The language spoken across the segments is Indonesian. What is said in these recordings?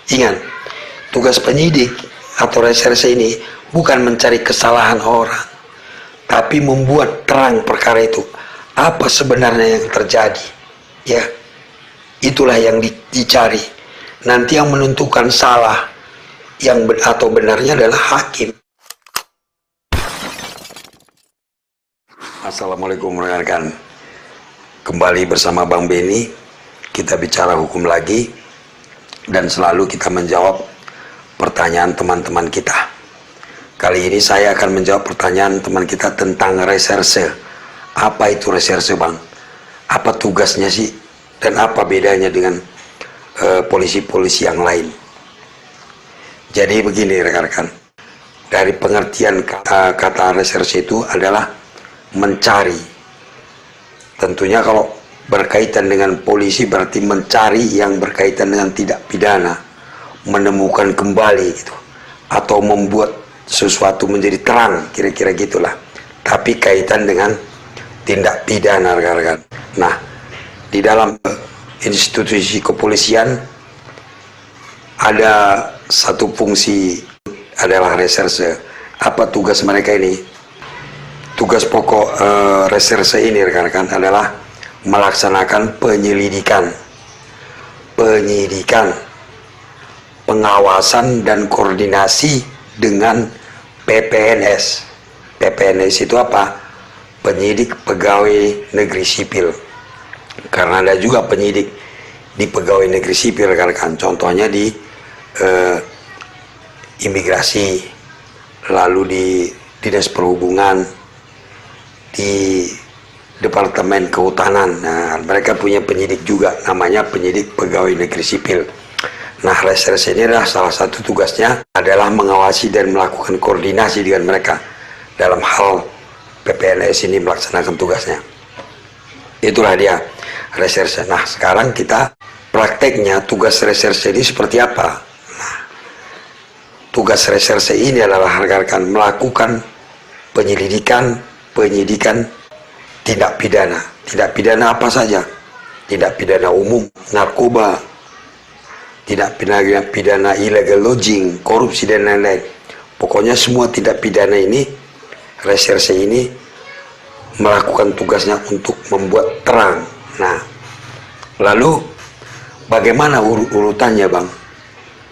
Ingat, tugas penyidik atau reserse ini bukan mencari kesalahan orang, tapi membuat terang perkara itu. Apa sebenarnya yang terjadi? Ya, itulah yang dicari. Nanti yang menentukan salah atau benarnya adalah hakim. Assalamualaikum rekan-rekan. Kembali bersama Bang Beni, kita bicara hukum lagi, dan selalu kita menjawab pertanyaan teman-teman kita. Kali ini saya akan menjawab pertanyaan teman kita tentang reserse. Apa itu reserse, Bang? Apa tugasnya sih? Dan apa bedanya dengan polisi-polisi yang lain? Jadi begini rekan-rekan, dari pengertian kata reserse itu adalah mencari. Tentunya kalau berkaitan dengan polisi berarti mencari yang berkaitan dengan tidak pidana, menemukan kembali gitu, atau membuat sesuatu menjadi terang, kira-kira gitulah. Tapi kaitan dengan tindak pidana rekan-rekan. Nah, di dalam institusi kepolisian ada satu fungsi adalah reserse. Apa tugas mereka ini? Tugas pokok reserse ini rekan-rekan adalah melaksanakan penyidikan, pengawasan dan koordinasi dengan PPNS. PPNS itu apa? Penyidik Pegawai Negeri Sipil. Karena ada juga penyidik di Pegawai Negeri Sipil rekan-rekan. Contohnya di imigrasi, lalu di Dinas Perhubungan, di Departemen Kehutanan. Nah, mereka punya penyidik juga, namanya penyidik Pegawai Negeri Sipil. Nah, reserse ini adalah salah satu tugasnya adalah mengawasi dan melakukan koordinasi dengan mereka dalam hal PPNS ini melaksanakan tugasnya. Itulah dia reserse. Nah, sekarang kita prakteknya tugas reserse ini seperti apa? Nah, tugas reserse ini adalah rekan-rekan melakukan penyidikan tindak pidana. Tindak pidana apa saja? Tindak pidana umum, narkoba, tindak pidana illegal lodging, korupsi dan lain-lain. Pokoknya semua tindak pidana ini, reserse ini melakukan tugasnya untuk membuat terang. Nah, lalu bagaimana urutannya, Bang?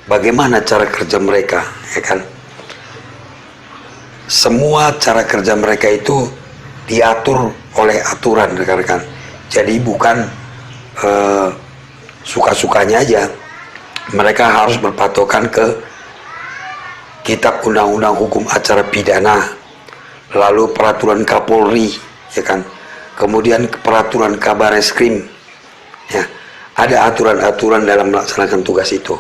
Bagaimana cara kerja mereka, ya kan? Semua cara kerja mereka itu diatur oleh aturan rekan-rekan. Jadi bukan suka-sukanya aja. Mereka harus berpatokan ke Kitab Undang-Undang Hukum Acara Pidana, lalu peraturan Kapolri, ya kan? Kemudian peraturan Kabareskrim. Ya, ada aturan-aturan dalam melaksanakan tugas itu.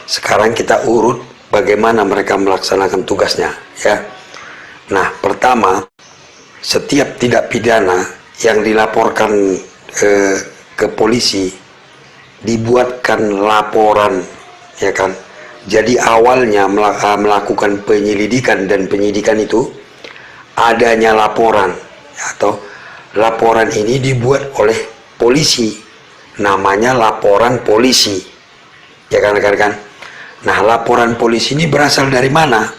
Sekarang kita urut bagaimana mereka melaksanakan tugasnya, ya. Nah, pertama, setiap tindak pidana yang dilaporkan ke polisi dibuatkan laporan, ya kan? Jadi awalnya melakukan penyelidikan dan penyidikan itu adanya laporan, atau laporan ini dibuat oleh polisi, namanya laporan polisi, ya kan rekan-rekan? Nah, laporan polisi ini berasal dari mana?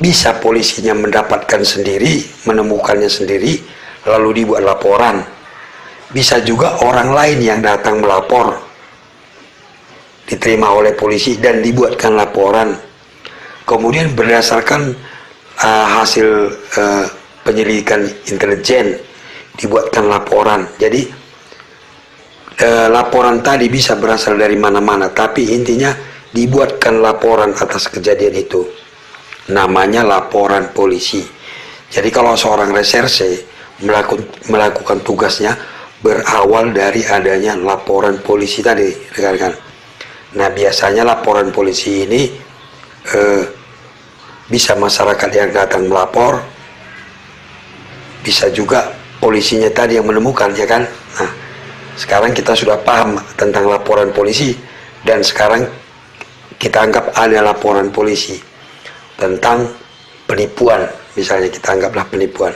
Bisa polisinya mendapatkan sendiri, menemukannya sendiri, lalu dibuat laporan. Bisa juga orang lain yang datang melapor, diterima oleh polisi dan dibuatkan laporan. Kemudian berdasarkan hasil penyelidikan intelijen dibuatkan laporan. Jadi laporan tadi bisa berasal dari mana-mana, tapi intinya dibuatkan laporan atas kejadian itu. Namanya laporan polisi. Jadi kalau seorang reserse melakukan tugasnya berawal dari adanya laporan polisi tadi, rekan-rekan. Nah, biasanya laporan polisi ini bisa masyarakat yang datang melapor, bisa juga polisinya tadi yang menemukan, ya kan? Nah, sekarang kita sudah paham tentang laporan polisi, dan sekarang kita anggap ada laporan polisi tentang penipuan, misalnya kita anggaplah penipuan.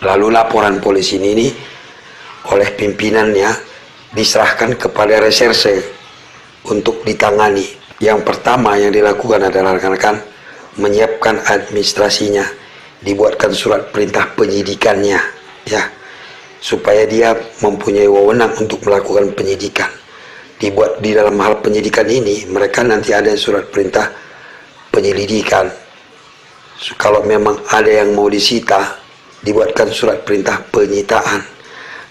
Lalu laporan polisi ini oleh pimpinannya diserahkan kepada reserse untuk ditangani. Yang pertama yang dilakukan adalah rekan-rekan menyiapkan administrasinya, dibuatkan surat perintah penyidikannya, ya, supaya dia mempunyai wewenang untuk melakukan penyidikan. Dibuat di dalam hal penyidikan ini, mereka nanti ada surat perintah penyelidikan. Kalau memang ada yang mau disita, dibuatkan surat perintah penyitaan.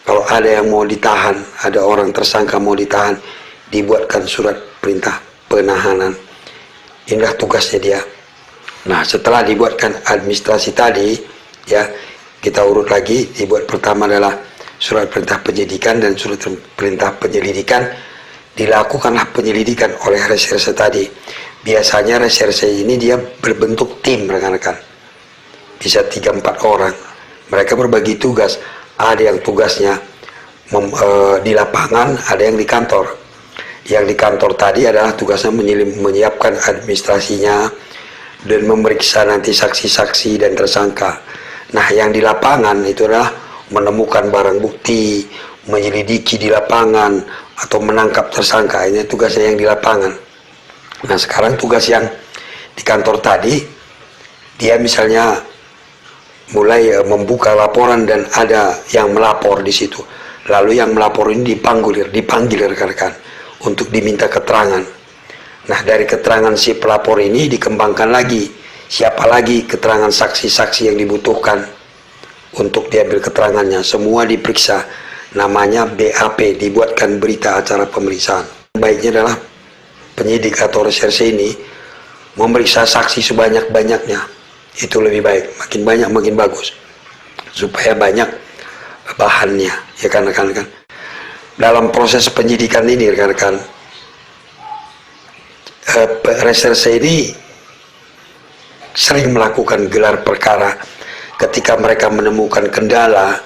Kalau ada yang mau ditahan, ada orang tersangka mau ditahan, dibuatkan surat perintah penahanan. Inilah tugasnya dia. Nah, setelah dibuatkan administrasi tadi, ya, kita urut lagi. Dibuat pertama adalah surat perintah penyidikan dan surat perintah penyelidikan. Dilakukanlah penyelidikan oleh reserse tadi. Biasanya reserse ini dia berbentuk tim, rekan-rekan. Bisa 3-4 orang. Mereka berbagi tugas. Ada yang tugasnya di lapangan, ada yang di kantor. Yang di kantor tadi adalah tugasnya menyiapkan administrasinya dan memeriksa nanti saksi-saksi dan tersangka. Nah, yang di lapangan itu adalah menemukan barang bukti, menyelidiki di lapangan, atau menangkap tersangka. Ini tugasnya yang di lapangan. Nah, sekarang tugas yang di kantor tadi, dia misalnya mulai membuka laporan dan ada yang melapor di situ. Lalu yang melapor ini dipanggil rekan-rekan untuk diminta keterangan. Nah, dari keterangan si pelapor ini dikembangkan lagi. Siapa lagi keterangan saksi-saksi yang dibutuhkan untuk diambil keterangannya. Semua diperiksa. Namanya BAP, dibuatkan berita acara pemeriksaan. Baiknya adalah penyidik atau reserse ini memeriksa saksi sebanyak-banyaknya. Itu lebih baik. Makin banyak makin bagus. Supaya banyak bahannya. Ya kan rekan-rekan. Dalam proses penyidikan ini rekan-rekan, reserse ini sering melakukan gelar perkara ketika mereka menemukan kendala,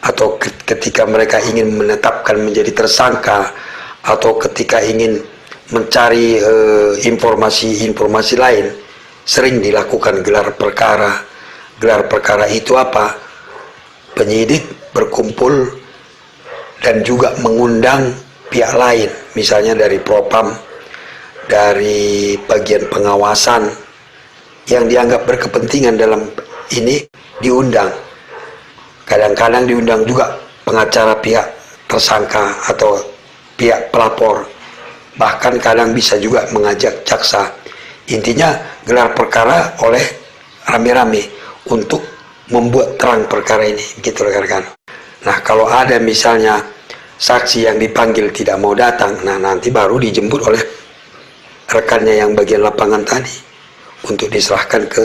atau ketika mereka ingin menetapkan menjadi tersangka, atau ketika ingin mencari informasi-informasi lain, sering dilakukan gelar perkara. Gelar perkara itu apa? Penyidik berkumpul dan juga mengundang pihak lain, misalnya dari Propam, dari bagian pengawasan yang dianggap berkepentingan dalam ini diundang. Kadang-kadang diundang juga pengacara pihak tersangka atau pihak pelapor. Bahkan kadang bisa juga mengajak jaksa. Intinya gelar perkara oleh rame-rame untuk membuat terang perkara ini, begitu rekan-rekan. Nah, kalau ada misalnya saksi yang dipanggil tidak mau datang, nah nanti baru dijemput oleh rekannya yang bagian lapangan tadi untuk diserahkan ke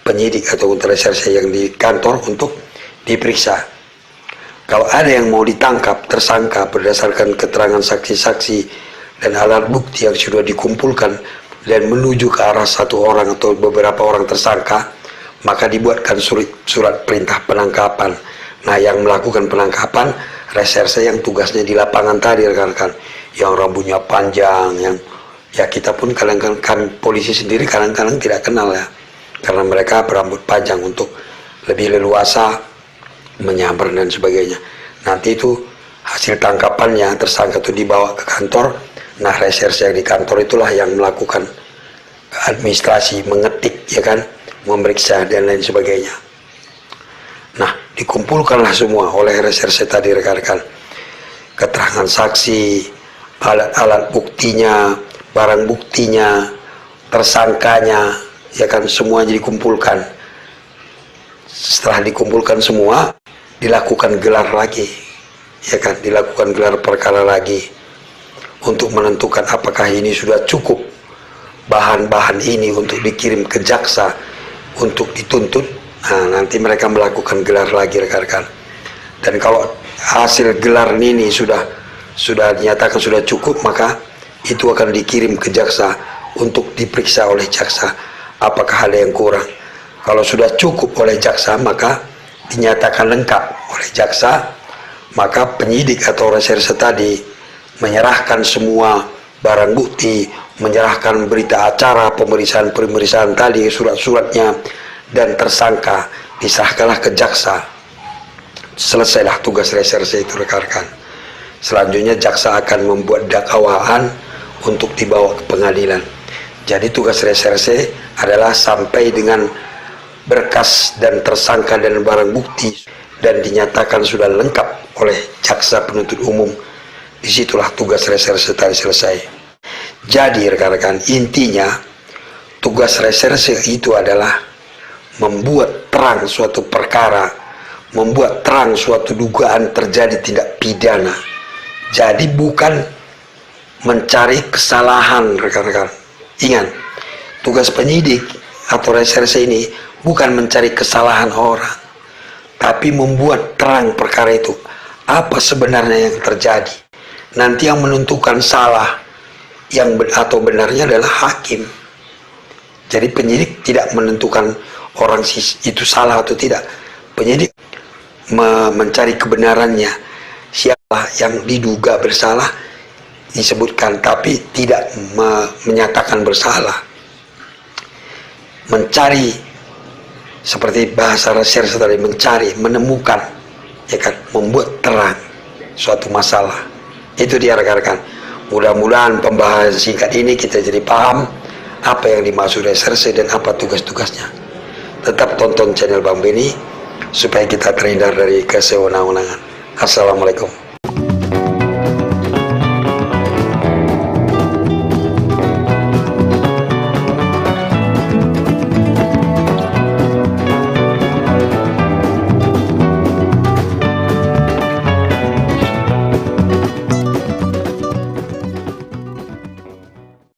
penyidik atau untuk reserse yang di kantor untuk diperiksa. Kalau ada yang mau ditangkap tersangka berdasarkan keterangan saksi-saksi dan alat bukti yang sudah dikumpulkan dan menuju ke arah satu orang atau beberapa orang tersangka, maka dibuatkan surat perintah penangkapan. Nah, yang melakukan penangkapan reserse yang tugasnya di lapangan tadi rekan-rekan, yang rambutnya panjang, yang ya kita pun kadang-kadang polisi sendiri kadang-kadang tidak kenal ya, karena mereka berambut panjang untuk lebih leluasa menyambar dan sebagainya. Nanti itu hasil tangkapannya tersangka itu dibawa ke kantor. Nah, reserse yang di kantor itulah yang melakukan administrasi, mengetik ya kan, memeriksa dan lain sebagainya. Nah, dikumpulkanlah semua oleh reserse tadi rekan-rekan. Keterangan saksi, alat-alat buktinya, barang buktinya, tersangkanya, ya kan, semuanya dikumpulkan. Setelah dikumpulkan semua, dilakukan gelar lagi, ya kan, dilakukan gelar perkara lagi untuk menentukan apakah ini sudah cukup bahan-bahan ini untuk dikirim ke jaksa untuk dituntut. Nah, nanti mereka melakukan gelar lagi rekan-rekan. Dan kalau hasil gelar ini sudah dinyatakan sudah cukup, maka itu akan dikirim ke jaksa untuk diperiksa oleh jaksa apakah ada yang kurang. Kalau sudah cukup oleh jaksa, maka dinyatakan lengkap oleh jaksa, maka penyidik atau reserse tadi menyerahkan semua barang bukti, menyerahkan berita acara, pemeriksaan tadi, surat-suratnya, dan tersangka diserahkanlah ke jaksa. Selesailah tugas reserse itu rekan-rekan. Selanjutnya jaksa akan membuat dakwaan untuk dibawa ke pengadilan. Jadi tugas reserse adalah sampai dengan berkas dan tersangka dan barang bukti dan dinyatakan sudah lengkap oleh jaksa penuntut umum, disitulah tugas reserse tadi selesai. Jadi rekan-rekan, intinya tugas reserse itu adalah membuat terang suatu perkara, membuat terang suatu dugaan terjadi tindak pidana. Jadi bukan mencari kesalahan, rekan-rekan. Ingat, tugas penyidik atau reserse ini bukan mencari kesalahan orang, tapi membuat terang perkara itu. Apa sebenarnya yang terjadi? Nanti yang menentukan salah atau benarnya adalah hakim. Jadi penyidik tidak menentukan orang itu salah atau tidak. Penyidik mencari kebenarannya. Siapa yang diduga bersalah disebutkan, tapi tidak menyatakan bersalah. Mencari, seperti bahasa reserse tadi, mencari, menemukan, ya kan, membuat terang suatu masalah. Itu dia rekan-rekan. Mudah-mudahan pembahasan singkat ini kita jadi paham apa yang dimaksud reserse dan apa tugas-tugasnya. Tetap tonton channel Bang Beni supaya kita terhindar dari kesewenang-wenangan. Assalamualaikum.